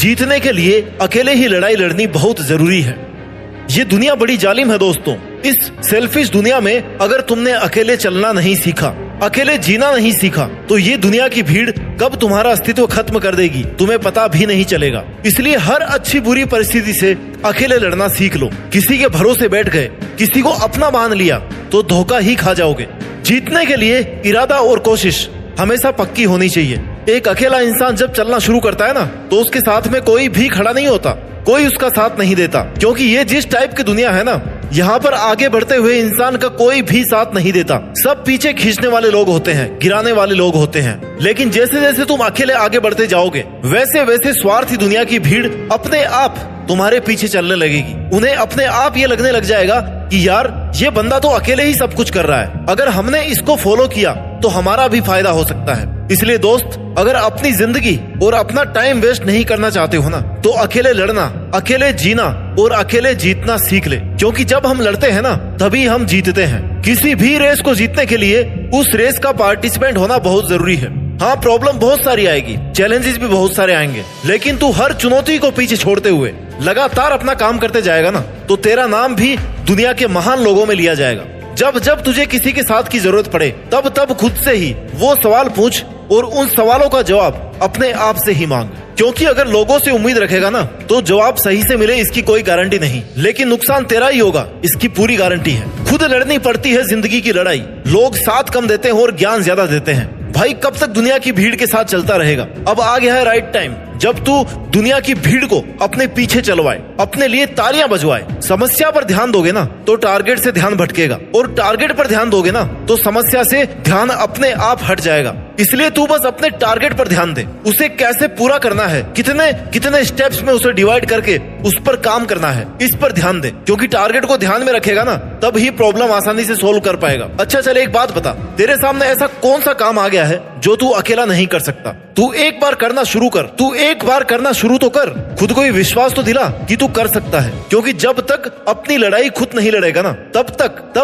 जीतने के लिए अकेले ही लड़ाई लड़नी बहुत जरूरी है। ये दुनिया बड़ी जालिम है दोस्तों। इस सेल्फिश दुनिया में अगर तुमने अकेले चलना नहीं सीखा, अकेले जीना नहीं सीखा, तो ये दुनिया की भीड़ कब तुम्हारा अस्तित्व खत्म कर देगी तुम्हें पता भी नहीं चलेगा। इसलिए हर अच्छी बुरी परिस्थिति से अकेले लड़ना सीख लो। किसी के भरोसे बैठ गए, किसी को अपना मान लिया तो धोखा ही खा जाओगे। जीतने के लिए इरादा और कोशिश हमेशा पक्की होनी चाहिए। एक अकेला इंसान जब चलना शुरू करता है ना, तो उसके साथ में कोई भी खड़ा नहीं होता, कोई उसका साथ नहीं देता। क्योंकि ये जिस टाइप की दुनिया है ना, यहाँ पर आगे बढ़ते हुए इंसान का कोई भी साथ नहीं देता। सब पीछे खींचने वाले लोग होते हैं, गिराने वाले लोग होते हैं। लेकिन जैसे जैसे तुम अकेले आगे बढ़ते जाओगे, वैसे वैसे स्वार्थी दुनिया की भीड़ अपने आप तुम्हारे पीछे चलने लगेगी। उन्हें अपने आप ये लगने लग जाएगा कि यार ये बंदा तो अकेले ही सब कुछ कर रहा है, अगर हमने इसको फॉलो किया तो हमारा भी फायदा हो सकता है। इसलिए दोस्त, अगर अपनी जिंदगी और अपना टाइम वेस्ट नहीं करना चाहते हो ना, तो अकेले लड़ना, अकेले जीना और अकेले जीतना सीख ले। क्योंकि जब हम लड़ते हैं ना, तभी हम जीतते हैं। किसी भी रेस को जीतने के लिए उस रेस का पार्टिसिपेंट होना बहुत जरूरी है। हाँ, प्रॉब्लम बहुत सारी आएगी, चैलेंजेस भी बहुत सारे आएंगे, लेकिन तू हर चुनौती को पीछे छोड़ते हुए लगातार अपना काम करते जाएगा ना, तो तेरा नाम भी दुनिया के महान लोगों में लिया जाएगा। जब जब तुझे किसी के साथ की जरूरत पड़े, तब तब खुद से ही वो सवाल पूछ और उन सवालों का जवाब अपने आप से ही मांग। क्योंकि अगर लोगों से उम्मीद रखेगा ना, तो जवाब सही से मिले इसकी कोई गारंटी नहीं, लेकिन नुकसान तेरा ही होगा, इसकी पूरी गारंटी है। खुद लड़नी पड़ती है जिंदगी की लड़ाई। लोग साथ कम देते हैं और ज्ञान ज्यादा देते हैं। भाई, कब तक दुनिया की भीड़ के साथ चलता रहेगा? अब आ गया है राइट टाइम, जब तू दुनिया की भीड़ को अपने पीछे चलवाए, अपने लिए तालियां बजवाए। समस्या पर ध्यान दोगे ना, तो टारगेट से ध्यान भटकेगा, और टारगेट पर ध्यान दोगे ना, तो समस्या से ध्यान अपने आप हट जाएगा। इसलिए तू बस अपने टारगेट पर ध्यान दे। उसे कैसे पूरा करना है, कितने कितने स्टेप्स में उसे डिवाइड करके उस पर काम करना है, इस पर ध्यान दे। क्योंकि टारगेट को ध्यान में रखेगा ना, तब ही प्रॉब्लम आसानी से सोल्व कर पाएगा। अच्छा चल, एक बात बता, तेरे सामने ऐसा कौन सा काम आ गया है जो तू अकेला नहीं कर सकता? तू एक बार करना शुरू कर, तू एक बार करना शुरू तो कर। खुद को ही विश्वास तो दिला कि तू कर सकता है। क्योंकि जब तक अपनी लड़ाई खुद नहीं लड़ेगा ना, तब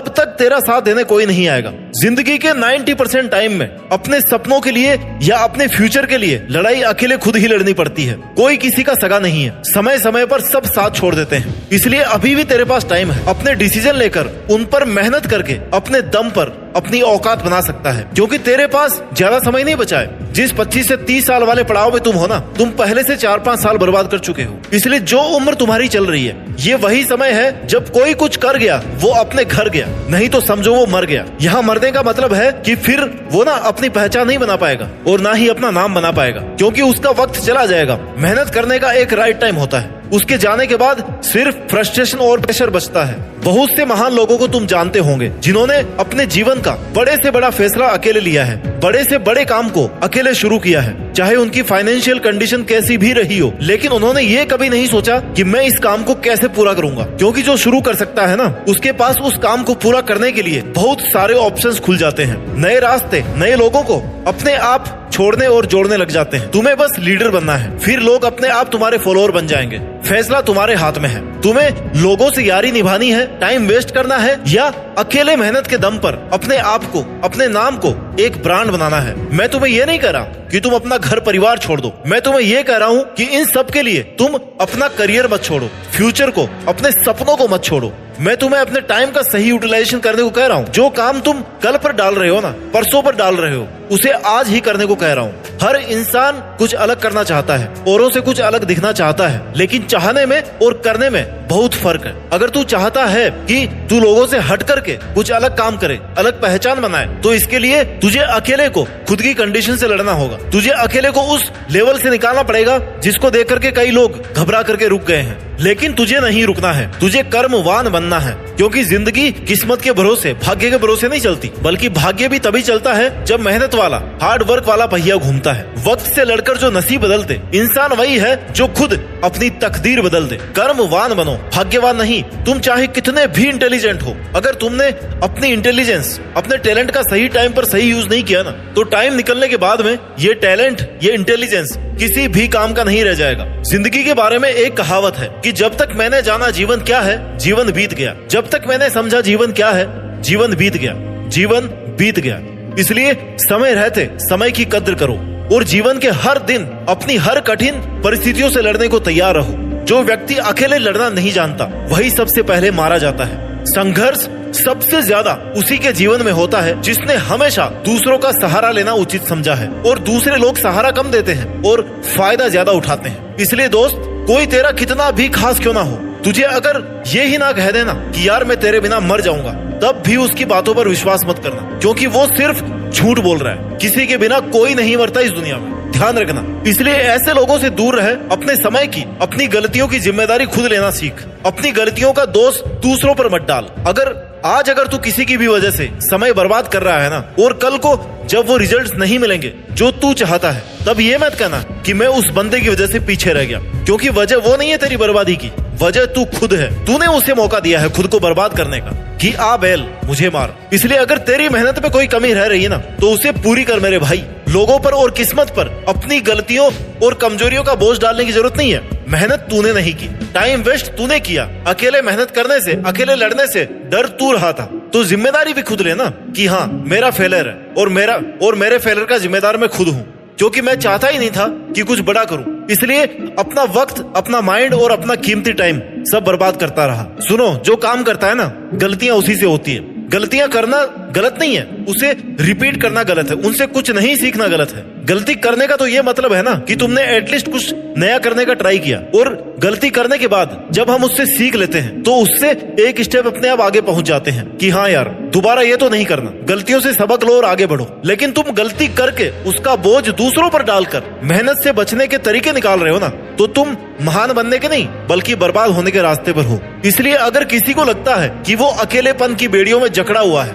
तक तेरा साथ देने कोई नहीं आएगा। जिंदगी के 90% टाइम में अपने सपनों के लिए या अपने फ्यूचर के लिए लड़ाई अकेले खुद ही लड़नी पड़ती है। कोई किसी का सगा नहीं है। समय समय पर सब साथ छोड़ देते हैं। इसलिए अभी भी तेरे पास टाइम है। अपने डिसीजन लेकर, उन पर मेहनत करके अपने दम पर अपनी औकात बना सकता है। क्योंकि तेरे पास ज्यादा समय नहीं बचा है। जिस 25 से 30 साल वाले पड़ाव में तुम हो ना, तुम पहले से 4-5 साल बर्बाद कर चुके हो। इसलिए जो उम्र तुम्हारी चल रही है, ये वही समय है जब कोई कुछ कर गया वो अपने घर गया, नहीं तो समझो वो मर गया। यहाँ मरने का मतलब है कि फिर वो ना अपनी पहचान नहीं बना पाएगा और ना ही अपना नाम बना पाएगा, क्योंकि उसका वक्त चला जाएगा। मेहनत करने का एक राइट टाइम होता है। उसके जाने के बाद सिर्फ फ्रस्ट्रेशन और प्रेशर बचता है। बहुत से महान लोगों को तुम जानते होंगे, जिन्होंने अपने जीवन का बड़े से बड़ा फैसला अकेले लिया है, बड़े से बड़े काम को अकेले शुरू किया है। चाहे उनकी फाइनेंशियल कंडीशन कैसी भी रही हो, लेकिन उन्होंने ये कभी नहीं सोचा कि मैं इस काम को कैसे पूरा करूंगा। क्योंकि जो शुरू कर सकता है ना, उसके पास उस काम को पूरा करने के लिए बहुत सारे ऑप्शंस खुल जाते हैं। नए रास्ते नए लोगों को अपने आप छोड़ने और जोड़ने लग जाते हैं। तुम्हें बस लीडर बनना है, फिर लोग अपने आप तुम्हारे फॉलोअर बन जाएंगे। फैसला तुम्हारे हाथ में है। तुम्हें लोगों से यारी निभानी है, टाइम वेस्ट करना है, या अकेले मेहनत के दम पर अपने आप को, अपने नाम को एक ब्रांड बनाना है। मैं तुम्हें ये नहीं कह रहा कि तुम अपना घर परिवार छोड़ दो। मैं तुम्हें ये कह रहा हूँ कि इन सब के लिए तुम अपना करियर मत छोड़ो, फ्यूचर को, अपने सपनों को मत छोड़ो। मैं तुम्हें अपने टाइम का सही यूटिलाइजेशन करने को कह रहा हूँ। जो काम तुम कल पर डाल रहे हो ना, परसों पर डाल रहे हो, उसे आज ही करने को कह रहा हूँ। हर इंसान कुछ अलग करना चाहता है, औरों से कुछ अलग दिखना चाहता है, लेकिन चाहने में और करने में बहुत फर्क है। अगर तू चाहता है कि तू लोगों से हट करके कुछ अलग काम करे, अलग पहचान बनाए, तो इसके लिए तुझे अकेले को खुद की कंडीशन से लड़ना होगा। तुझे अकेले को उस लेवल से निकालना पड़ेगा जिसको देख करके कई लोग घबरा करके रुक गए हैं। लेकिन तुझे नहीं रुकना है, तुझे कर्मवान बनना है। क्योंकि जिंदगी किस्मत के भरोसे, भाग्य के भरोसे नहीं चलती, बल्कि भाग्य भी तभी चलता है जब मेहनत वाला, हार्ड वर्क वाला पहिया घूमता है। वक्त से लड़कर जो नसीब बदलते इंसान वही है जो खुद अपनी तकदीर बदल दे। कर्मवान बनो, भाग्यवान नहीं। तुम चाहे कितने भी इंटेलिजेंट हो, अगर तुमने अपनी इंटेलिजेंस, अपने टैलेंट का सही टाइम पर सही यूज नहीं किया ना, तो टाइम निकलने के बाद में ये टैलेंट, ये इंटेलिजेंस किसी भी काम का नहीं रह जाएगा। जिंदगी के बारे में एक कहावत है कि जब तक मैंने जाना जीवन क्या है, जीवन बीत गया। जब तक मैंने समझा जीवन क्या है, जीवन बीत गया, जीवन बीत गया। इसलिए समय रहते समय की कद्र करो और जीवन के हर दिन अपनी हर कठिन परिस्थितियों से लड़ने को तैयार रहो। जो व्यक्ति अकेले लड़ना नहीं जानता वही सबसे पहले मारा जाता है। संघर्ष सबसे ज्यादा उसी के जीवन में होता है जिसने हमेशा दूसरों का सहारा लेना उचित समझा है, और दूसरे लोग सहारा कम देते हैं और फायदा ज्यादा उठाते हैं। इसलिए दोस्त, कोई तेरा कितना भी खास क्यों ना हो, तुझे अगर ये ही ना कह देना कि यार मैं तेरे बिना मर जाऊंगा, तब भी उसकी बातों पर विश्वास मत करना, क्योंकि वो सिर्फ झूठ बोल रहा है। किसी के बिना कोई नहीं मरता इस दुनिया में, ध्यान रखना। इसलिए ऐसे लोगों से दूर रहे। अपने समय की, अपनी गलतियों की जिम्मेदारी खुद लेना सीख। अपनी गलतियों का दोष दूसरों पर मत डाल। अगर तू किसी की भी वजह से समय बर्बाद कर रहा है ना, और कल को जब वो रिजल्ट्स नहीं मिलेंगे जो तू चाहता है, तब ये मत कहना कि मैं उस बंदे की वजह से पीछे रह गया, क्योंकि वजह वो नहीं है तेरी बर्बादी की, वजह तू खुद है। तूने उसे मौका दिया है खुद को बर्बाद करने का कि आ बैल मुझे मार। इसलिए अगर तेरी मेहनत में कोई कमी रह रही है ना, तो उसे पूरी कर मेरे भाई। लोगों पर और किस्मत पर अपनी गलतियों और कमजोरियों का बोझ डालने की जरूरत नहीं है। मेहनत तूने नहीं की, टाइम वेस्ट तूने किया। अकेले मेहनत करने से, अकेले लड़ने से डर तू रहा था, तो जिम्मेदारी भी खुद लेना कि हाँ मेरा फेलियर है और मेरे फेलियर का जिम्मेदार मैं खुद हूँ, क्योंकि मैं चाहता ही नहीं था कि कुछ बड़ा करूं। इसलिए अपना वक्त, अपना माइंड और अपना कीमती टाइम सब बर्बाद करता रहा। सुनो, जो काम करता है ना, गलतियां उसी से होती है। गलतियां करना गलत नहीं है, उसे रिपीट करना गलत है, उनसे कुछ नहीं सीखना गलत है। गलती करने का तो ये मतलब है ना कि तुमने एटलीस्ट कुछ नया करने का ट्राई किया, और गलती करने के बाद जब हम उससे सीख लेते हैं तो उससे एक स्टेप अपने आप आगे पहुंच जाते हैं कि हाँ यार दोबारा ये तो नहीं करना। गलतियों से सबक लो और आगे बढ़ो। लेकिन तुम गलती करके उसका बोझ दूसरों पर डालकर मेहनत से बचने के तरीके निकाल रहे हो ना, तो तुम महान बनने के नहीं बल्कि बर्बाद होने के रास्ते पर हो। इसलिए अगर किसी को लगता है कि वो अकेलेपन की बेड़ियों में जकड़ा हुआ है,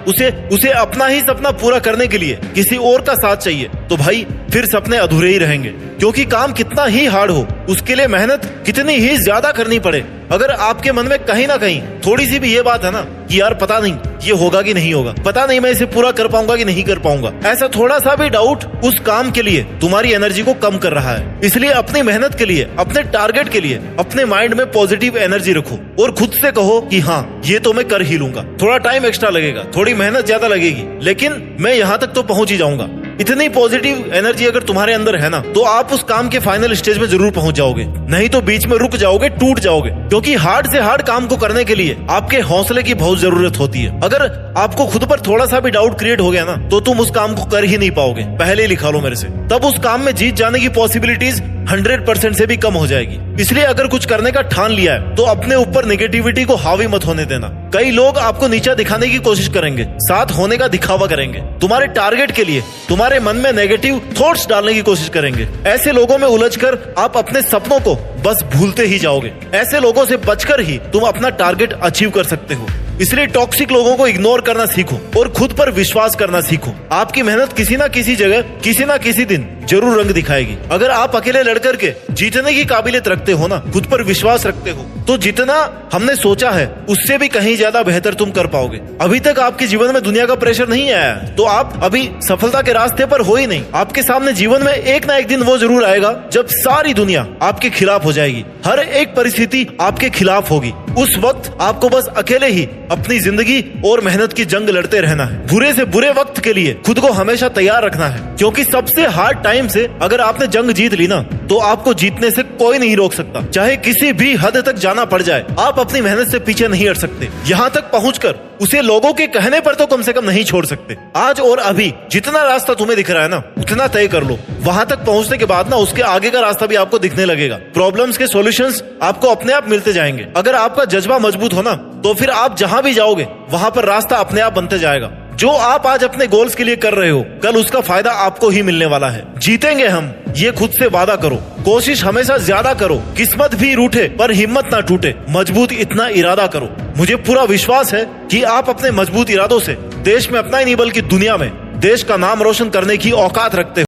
उसे अपना ही सपना पूरा करने के लिए किसी और का साथ चाहिए, तो भाई फिर सपने अधूरे ही रहेंगे। क्योंकि काम कितना ही हार्ड हो, उसके लिए मेहनत कितनी ही ज्यादा करनी पड़े, अगर आपके मन में कहीं ना कहीं थोड़ी सी भी ये बात है ना कि यार पता नहीं ये होगा कि नहीं होगा, पता नहीं मैं इसे पूरा कर पाऊंगा कि नहीं कर पाऊंगा, ऐसा थोड़ा सा भी डाउट उस काम के लिए तुम्हारी एनर्जी को कम कर रहा है। इसलिए अपनी मेहनत के लिए, अपने टारगेट के लिए अपने माइंड में पॉजिटिव एनर्जी रखो और खुद से कहो कि हाँ ये तो मैं कर ही लूंगा। थोड़ा टाइम एक्स्ट्रा लगेगा, थोड़ी मेहनत ज्यादा लगेगी, लेकिन मैं यहाँ तक तो पहुंच ही जाऊंगा। इतनी पॉजिटिव एनर्जी अगर तुम्हारे अंदर है ना, तो आप उस काम के फाइनल स्टेज में जरूर पहुंच जाओगे, नहीं तो बीच में रुक जाओगे, टूट जाओगे। क्योंकि हार्ड से हार्ड काम को करने के लिए आपके हौसले की बहुत जरूरत होती है। अगर आपको खुद पर थोड़ा सा भी डाउट क्रिएट हो गया ना, तो तुम उस काम को कर ही नहीं पाओगे। पहले ही लिखा लो मेरे से, तब उस काम में जीत जाने की पॉसिबिलिटीज 100% से भी कम हो जाएगी। इसलिए अगर कुछ करने का ठान लिया है तो अपने ऊपर नेगेटिविटी को हावी मत होने देना। कई लोग आपको नीचा दिखाने की कोशिश करेंगे, साथ होने का दिखावा करेंगे, तुम्हारे टारगेट के लिए तुम्हारे मन में नेगेटिव थॉट्स डालने की कोशिश करेंगे। ऐसे लोगों में उलझकर आप अपने सपनों को बस भूलते ही जाओगे। ऐसे लोगों से बचकर ही तुम अपना टारगेट अचीव कर सकते हो। इसलिए टॉक्सिक लोगों को इग्नोर करना सीखो और खुद पर विश्वास करना सीखो। आपकी मेहनत किसी ना किसी जगह, किसी ना किसी दिन जरूर रंग दिखाएगी। अगर आप अकेले लड़ करके जीतने की काबिलियत रखते हो ना, खुद पर विश्वास रखते हो, तो जितना हमने सोचा है उससे भी कहीं ज्यादा बेहतर तुम कर पाओगे। अभी तक आपके जीवन में दुनिया का प्रेशर नहीं आया है, तो आप अभी सफलता के रास्ते पर हो ही नहीं। आपके सामने जीवन में एक ना एक दिन वो जरूर आएगा जब सारी दुनिया आपके खिलाफ हो जाएगी, हर एक परिस्थिति आपके खिलाफ होगी। उस वक्त आपको बस अकेले ही अपनी जिंदगी और मेहनत की जंग लड़ते रहना है। बुरे से बुरे वक्त के लिए खुद को हमेशा तैयार रखना है, क्योंकि सबसे हार्ड टाइम से अगर आपने जंग जीत ली ना, तो आपको जीतने से कोई नहीं रोक सकता। चाहे किसी भी हद तक जाना पड़ जाए, आप अपनी मेहनत से पीछे नहीं हट सकते। यहाँ तक पहुंचकर उसे लोगों के कहने पर तो कम से कम नहीं छोड़ सकते। आज और अभी जितना रास्ता तुम्हें दिख रहा है ना, उतना तय कर लो। वहां तक पहुंचने के बाद ना उसके आगे का रास्ता भी आपको दिखने लगेगा। प्रॉब्लम्स के सॉल्यूशंस आपको अपने आप मिलते जाएंगे। अगर आपका जज्बा मजबूत हो ना, तो फिर आप जहां भी जाओगे वहां पर रास्ता अपने आप बनते जाएगा। जो आप आज अपने गोल्स के लिए कर रहे हो, कल उसका फायदा आपको ही मिलने वाला है। जीतेंगे हम, ये खुद से वादा करो। कोशिश हमेशा ज्यादा करो, किस्मत भी रूठे पर हिम्मत ना टूटे। मजबूत इतना इरादा करो। मुझे पूरा विश्वास है कि आप अपने मजबूत इरादों से देश में अपना ही नहीं बल्कि दुनिया में देश का नाम रोशन करने की औकात रखते हो।